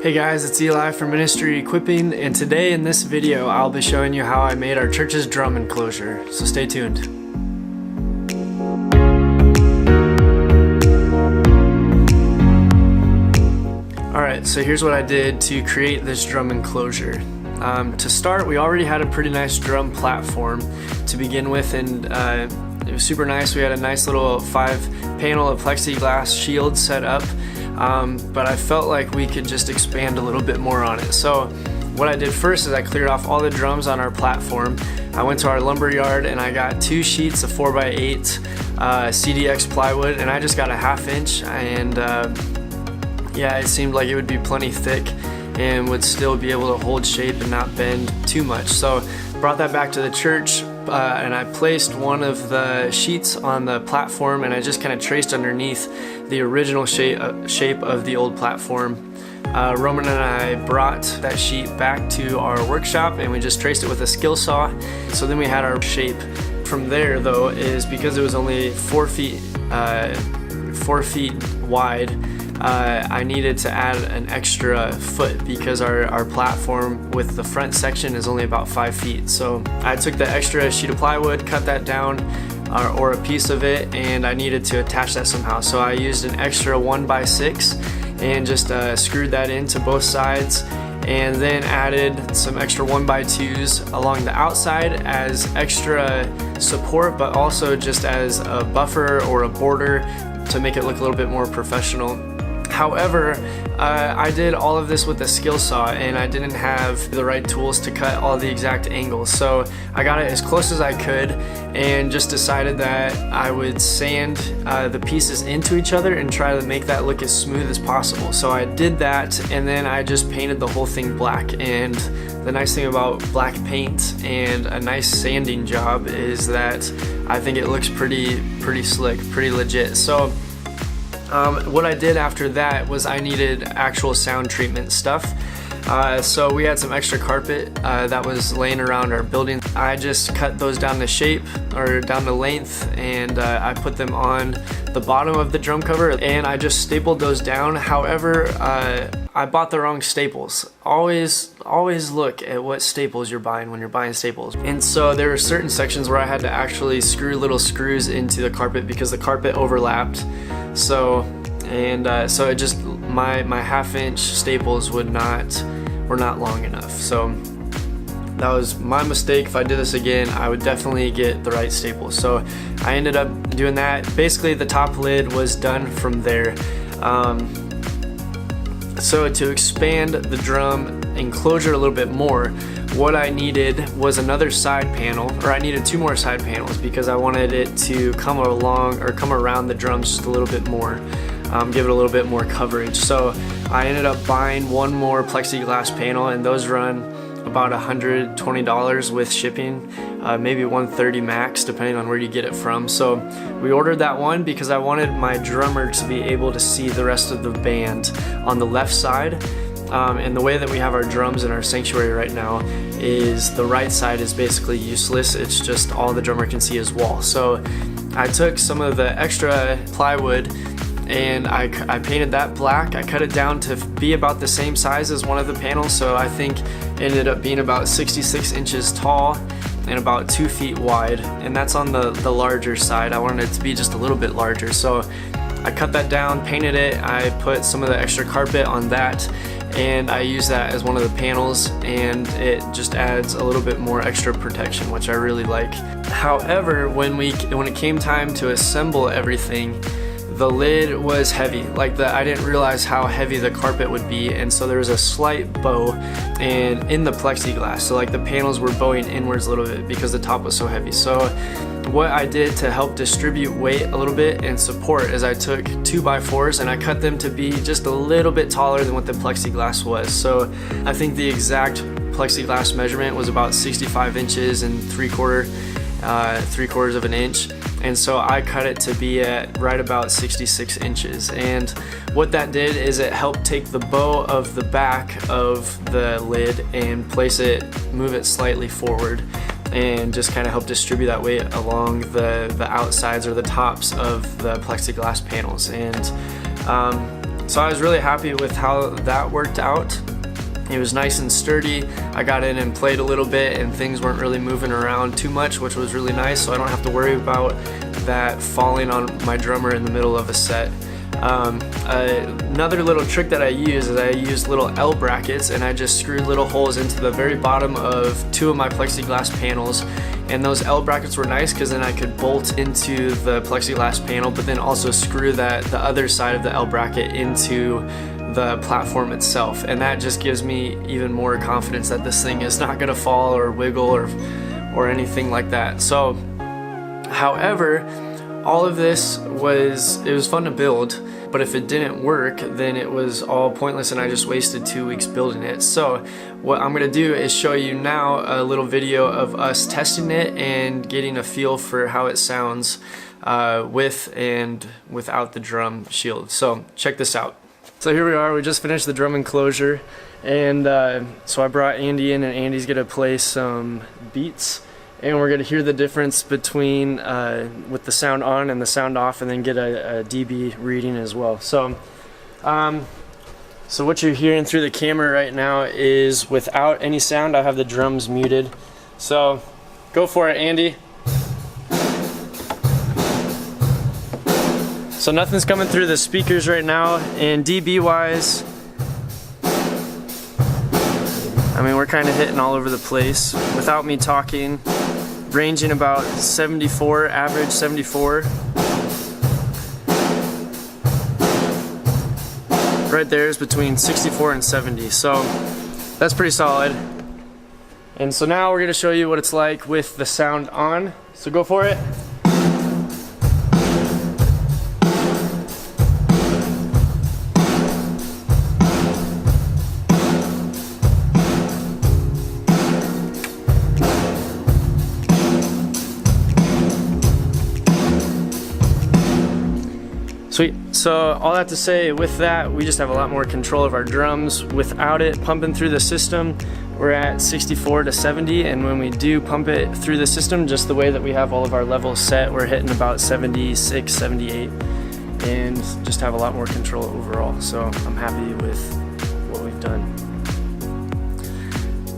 Hey guys, it's Eli from Ministry Equipping, and today in this video I'll be showing you how I made our church's drum enclosure, so stay tuned. Alright, so here's what I did to create this drum enclosure. To start, we already had a pretty nice drum platform to begin with, and it was super nice. We had a nice little 5-panel of plexiglass shield set up. But I felt like we could just expand a little bit more on it. So what I did first is I cleared off all the drums on our platform. I went to our lumber yard and I got 2 sheets of 4x8 CDX plywood, and I just got a 1/2 inch, and yeah, it seemed like it would be plenty thick and would still be able to hold shape and not bend too much. So brought that back to the church, and I placed one of the sheets on the platform, and I just kind of traced underneath the original shape of the old platform. Roman and I brought that sheet back to our workshop and we just traced it with a skill saw. So then we had our shape. From there though, is because it was only 4 feet wide, I needed to add an extra foot because our platform with the front section is only about 5 feet. So I took the extra sheet of plywood, cut that down, or a piece of it, and I needed to attach that somehow. So I used an extra 1x6 and just screwed that into both sides, and then added some extra 1x2s along the outside as extra support, but also just as a buffer or a border to make it look a little bit more professional. However, I did all of this with a skill saw, and I didn't have the right tools to cut all the exact angles. So I got it as close as I could and just decided that I would sand the pieces into each other and try to make that look as smooth as possible. So I did that, and then I just painted the whole thing black. And the nice thing about black paint and a nice sanding job is that I think it looks pretty slick, pretty legit. So what I did after that was I needed actual sound treatment stuff. So we had some extra carpet that was laying around our building. I just cut those down to shape, or down to length, and I put them on the bottom of the drum cover, and I just stapled those down. However, I bought the wrong staples. Always look at what staples you're buying when you're buying staples. And so there were certain sections where I had to actually screw little screws into the carpet because the carpet overlapped. So it just, my 1/2 inch staples were not long enough. So that was my mistake. If I did this again, I would definitely get the right staples. So I ended up doing that. Basically the top lid was done from there. So to expand the drum enclosure a little bit more, what I needed was another side panel, or I needed 2 more side panels because I wanted it to come around the drums just a little bit more, give it a little bit more coverage. So I ended up buying 1 more plexiglass panel, and those run about $120 with shipping, maybe $130 max depending on where you get it from. So we ordered that one because I wanted my drummer to be able to see the rest of the band on the left side. And the way that we have our drums in our sanctuary right now is the right side is basically useless. It's just all the drummer can see is wall. So I took some of the extra plywood and I painted that black. I cut it down to be about the same size as one of the panels, so I think it ended up being about 66 inches tall and about 2 feet wide, and that's on the larger side. I wanted it to be just a little bit larger, so I cut that down, painted it. I put some of the extra carpet on that, and I use that as one of the panels, and it just adds a little bit more extra protection, which I really like. However, when it came time to assemble everything, the lid was heavy. I didn't realize how heavy the carpet would be, and so there was a slight bow in the plexiglass. So the panels were bowing inwards a little bit because the top was so heavy. So what I did to help distribute weight a little bit and support is I took 2x4s and I cut them to be just a little bit taller than what the plexiglass was. So I think the exact plexiglass measurement was about 65 inches and 3/4 of an inch. And so I cut it to be at right about 66 inches. And what that did is it helped take the bow of the back of the lid and move it slightly forward, and just kind of help distribute that weight along the outsides or the tops of the plexiglass panels. And So I was really happy with how that worked out. It was nice and sturdy. I got in and played a little bit and things weren't really moving around too much, which was really nice, so I don't have to worry about that falling on my drummer in the middle of a set. Another little trick that I use is I use little L brackets, and I just screwed little holes into the very bottom of 2 of my plexiglass panels, and those L brackets were nice because then I could bolt into the plexiglass panel, but then also screw the other side of the L bracket into the platform itself, and that just gives me even more confidence that this thing is not going to fall or wiggle or anything like that. So however, all of this was fun to build, but if it didn't work, then it was all pointless and I just wasted 2 weeks building it. So what I'm gonna do is show you now a little video of us testing it and getting a feel for how it sounds with and without the drum shield. So check this out. So here we are, we just finished the drum enclosure, and so I brought Andy in, and Andy's gonna play some beats, and we're gonna hear the difference between with the sound on and the sound off, and then get a dB reading as well. So so what you're hearing through the camera right now is without any sound. I have the drums muted, so go for it, Andy. So nothing's coming through the speakers right now, and dB wise, I mean, we're kind of hitting all over the place without me talking, ranging about 74, average 74. Right there is between 64 and 70, so that's pretty solid. And so now we're going to show you what it's like with the sound on, so go for it. Sweet. So all that to say, with that, we just have a lot more control of our drums. Without it pumping through the system, we're at 64 to 70, and when we do pump it through the system, just the way that we have all of our levels set, we're hitting about 76, 78, and just have a lot more control overall. So I'm happy with what we've done.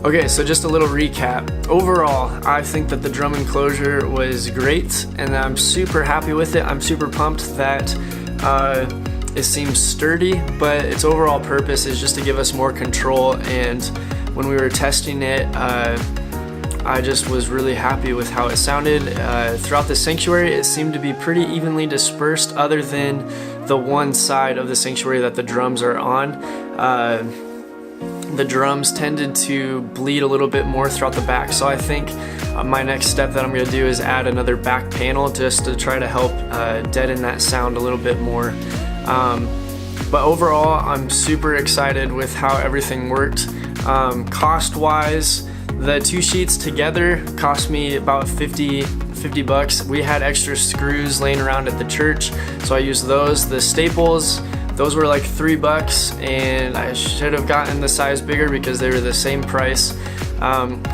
Okay, so just a little recap. Overall, I think that the drum enclosure was great, and I'm super happy with it. I'm super pumped that it seems sturdy, but its overall purpose is just to give us more control, and when we were testing it, I just was really happy with how it sounded. Throughout the sanctuary, it seemed to be pretty evenly dispersed, other than the one side of the sanctuary that the drums are on. The drums tended to bleed a little bit more throughout the back, so I think my next step that I'm going to do is add another back panel just to try to help deaden that sound a little bit more. But overall, I'm super excited with how everything worked. Cost wise, the 2 sheets together cost me about 50 bucks. We had extra screws laying around at the church, so I used those. The staples, those were like $3, and I should have gotten the size bigger because they were the same price.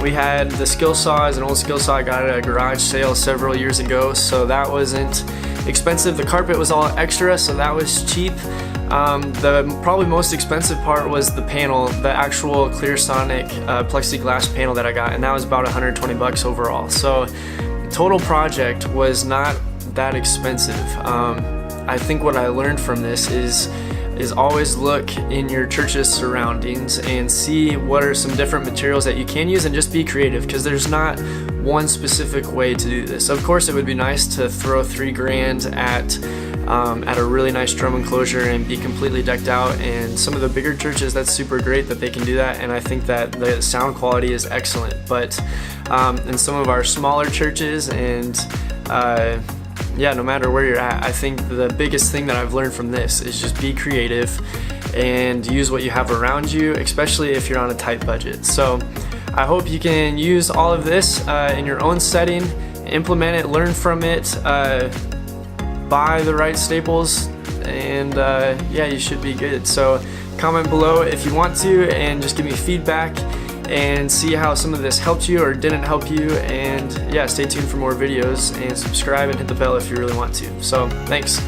We had the skill saws, an old skill saw I got at a garage sale several years ago, so that wasn't expensive. The carpet was all extra, so that was cheap. The probably most expensive part was the panel, the actual Clearsonic plexiglass panel that I got, and that was about 120 bucks overall. So total project was not that expensive. I think what I learned from this is always look in your church's surroundings and see what are some different materials that you can use, and just be creative, because there's not one specific way to do this. Of course, it would be nice to throw $3,000 at a really nice drum enclosure and be completely decked out, and some of the bigger churches, that's super great that they can do that, and I think that the sound quality is excellent. But in some of our smaller churches, and yeah, no matter where you're at, I think the biggest thing that I've learned from this is just be creative and use what you have around you, especially if you're on a tight budget. So I hope you can use all of this in your own setting, implement it, learn from it, buy the right staples, and yeah, you should be good. So comment below if you want to, and just give me feedback and see how some of this helped you or didn't help you, and yeah, stay tuned for more videos, and subscribe and hit the bell if you really want to. So thanks.